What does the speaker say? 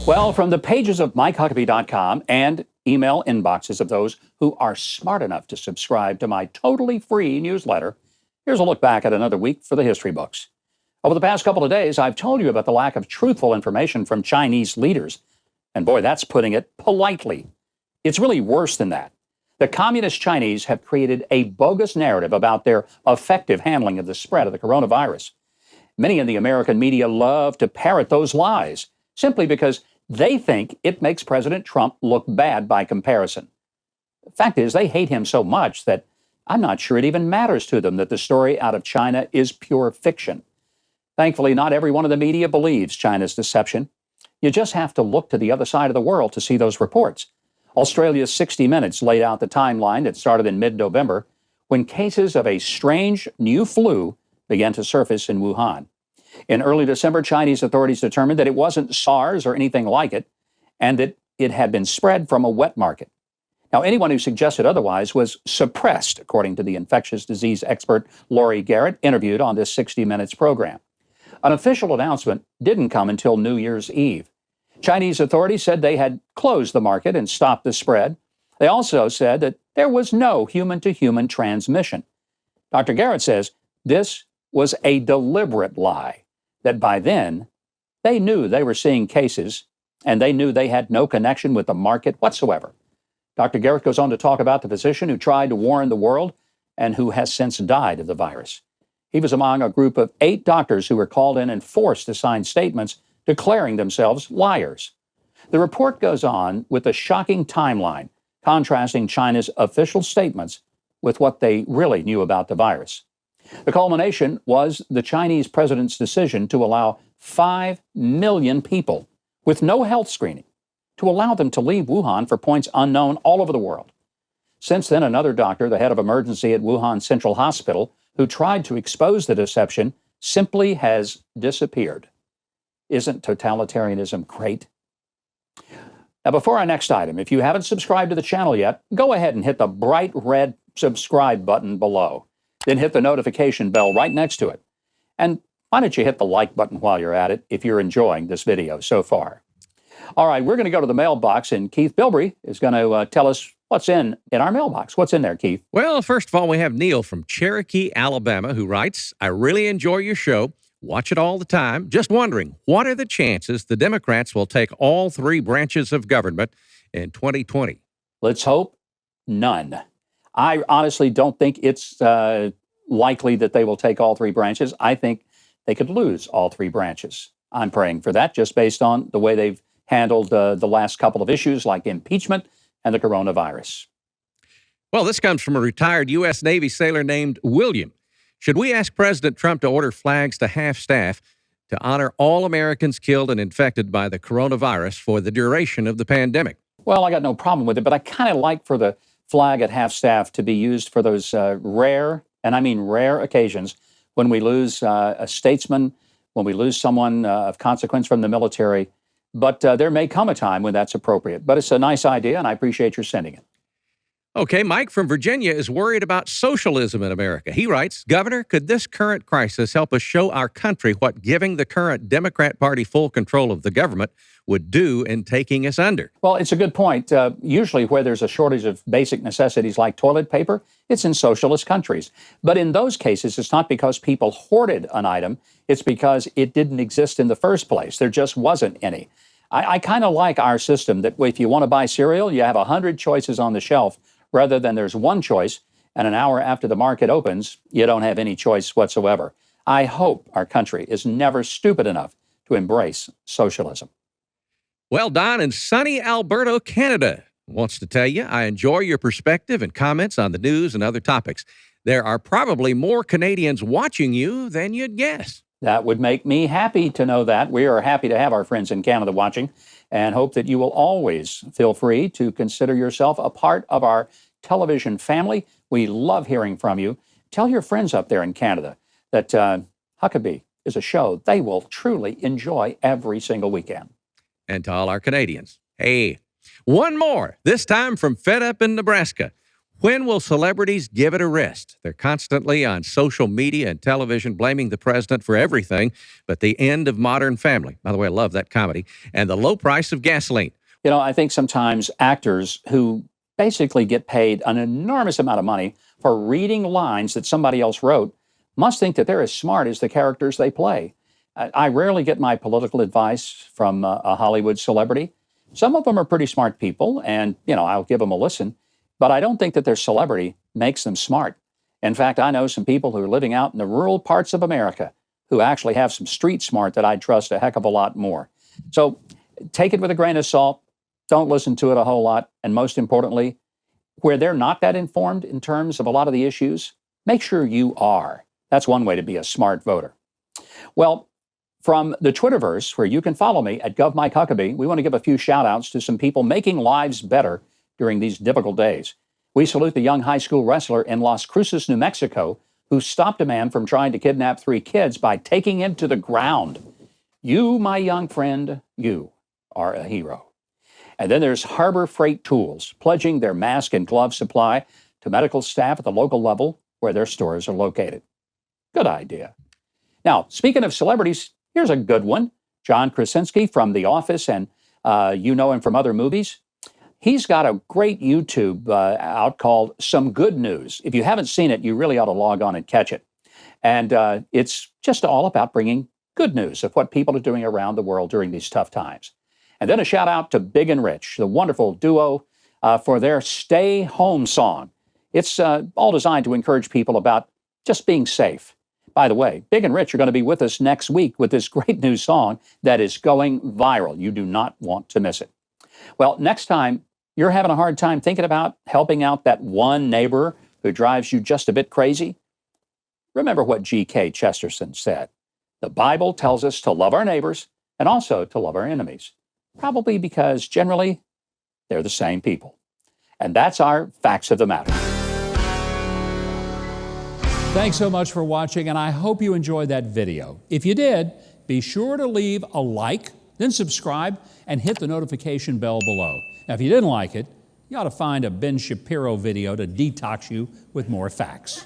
Well, from the pages of MikeHuckabee.com and email inboxes of those who are smart enough to subscribe to my totally free newsletter, here's a look back at another week for the history books. Over the past couple of days, I've told you about the lack of truthful information from Chinese leaders. And boy, that's putting it politely. It's really worse than that. The communist Chinese have created a bogus narrative about their effective handling of the spread of the coronavirus. Many in the American media love to parrot those lies simply because they think it makes President Trump look bad by comparison. The fact is, they hate him so much that I'm not sure it even matters to them that the story out of China is pure fiction. Thankfully, not everyone in the media believes China's deception. You just have to look to the other side of the world to see those reports. Australia's 60 Minutes laid out the timeline that started in mid-November when cases of a strange new flu began to surface in Wuhan. In early December, Chinese authorities determined that it wasn't SARS or anything like it, and that it had been spread from a wet market. Now, anyone who suggested otherwise was suppressed, according to the infectious disease expert Laurie Garrett, interviewed on this 60 Minutes program. An official announcement didn't come until New Year's Eve. Chinese authorities said they had closed the market and stopped the spread. They also said that there was no human-to-human transmission. Dr. Garrett says this was a deliberate lie, that by then they knew they were seeing cases and they knew they had no connection with the market whatsoever. Dr. Garrett goes on to talk about the physician who tried to warn the world and who has since died of the virus. He was among a group of 8 doctors who were called in and forced to sign statements declaring themselves liars. The report goes on with a shocking timeline contrasting China's official statements with what they really knew about the virus. The culmination was the Chinese president's decision to allow 5 million people with no health screening, to allow them to leave Wuhan for points unknown all over the world. Since then, another doctor, the head of emergency at Wuhan Central Hospital, who tried to expose the deception, simply has disappeared. Isn't totalitarianism great? Now, before our next item, if you haven't subscribed to the channel yet, go ahead and hit the bright red subscribe button below. Then hit the notification bell right next to it. And why don't you hit the like button while you're at it if you're enjoying this video so far. All right, we're going to go to the mailbox, and Keith Bilbrey is going to tell us what's in our mailbox. What's in there, Keith? Well, first of all, we have Neil from Cherokee, Alabama, who writes, I really enjoy your show. Watch it all the time. Just wondering, what are the chances the Democrats will take all 3 branches of government in 2020? Let's hope none. I honestly don't think it's likely that they will take all 3 branches. I think they could lose all 3 branches. I'm praying for that just based on the way they've handled the last couple of issues like impeachment and the coronavirus. Well, this comes from a retired U.S. Navy sailor named William. Should we ask President Trump to order flags to half-staff to honor all Americans killed and infected by the coronavirus for the duration of the pandemic? Well, I got no problem with it, but I kind of like for the flag at half-staff to be used for those rare, and I mean rare occasions, when we lose a statesman, when we lose someone of consequence from the military. But there may come a time when that's appropriate. But it's a nice idea, and I appreciate your sending it. Okay, Mike from Virginia is worried about socialism in America. He writes, Governor, could this current crisis help us show our country what giving the current Democrat Party full control of the government would do in taking us under? Well, it's a good point. Usually where there's a shortage of basic necessities like toilet paper, it's in socialist countries. But in those cases, it's not because people hoarded an item. It's because it didn't exist in the first place. There just wasn't any. I kind of like our system that if you want to buy cereal, you have 100 choices on the shelf rather than there's one choice, and an hour after the market opens, you don't have any choice whatsoever. I hope our country is never stupid enough to embrace socialism. Well, Don in sunny Alberta, Canada, wants to tell you, I enjoy your perspective and comments on the news and other topics. There are probably more Canadians watching you than you'd guess. That would make me happy to know that. We are happy to have our friends in Canada watching and hope that you will always feel free to consider yourself a part of our television family. We love hearing from you. Tell your friends up there in Canada that Huckabee is a show they will truly enjoy every single weekend. And to all our Canadians, hey, one more, this time from Fed Up in Nebraska. When will celebrities give it a rest? They're constantly on social media and television blaming the president for everything but the end of Modern Family. By the way, I love that comedy. And the low price of gasoline. You know, I think sometimes actors who basically get paid an enormous amount of money for reading lines that somebody else wrote must think that they're as smart as the characters they play. I rarely get my political advice from a Hollywood celebrity. Some of them are pretty smart people, and, I'll give them a listen. But I don't think that their celebrity makes them smart. In fact, I know some people who are living out in the rural parts of America who actually have some street smart that I'd trust a heck of a lot more. So take it with a grain of salt. Don't listen to it a whole lot. And most importantly, where they're not that informed in terms of a lot of the issues, make sure you are. That's one way to be a smart voter. Well, from the Twitterverse, where you can follow me at GovMikeHuckabee, we want to give a few shout outs to some people making lives better during these difficult days. We salute the young high school wrestler in Las Cruces, New Mexico, who stopped a man from trying to kidnap 3 kids by taking him to the ground. You, my young friend, you are a hero. And then there's Harbor Freight Tools, pledging their mask and glove supply to medical staff at the local level where their stores are located. Good idea. Now, speaking of celebrities, here's a good one. John Krasinski from The Office, and you know him from other movies. He's got a great YouTube out called Some Good News. If you haven't seen it, you really ought to log on and catch it. And it's just all about bringing good news of what people are doing around the world during these tough times. And then a shout out to Big and Rich, the wonderful duo, for their Stay Home song. It's all designed to encourage people about just being safe. By the way, Big and Rich are going to be with us next week with this great new song that is going viral. You do not want to miss it. Well, next time you're having a hard time thinking about helping out that one neighbor who drives you just a bit crazy, remember what G.K. Chesterton said. The Bible tells us to love our neighbors and also to love our enemies, probably because generally they're the same people. And that's our facts of the matter. Thanks so much for watching, and I hope you enjoyed that video. If you did, be sure to leave a like, then subscribe, and hit the notification bell below. Now, if you didn't like it, you ought to find a Ben Shapiro video to detox you with more facts.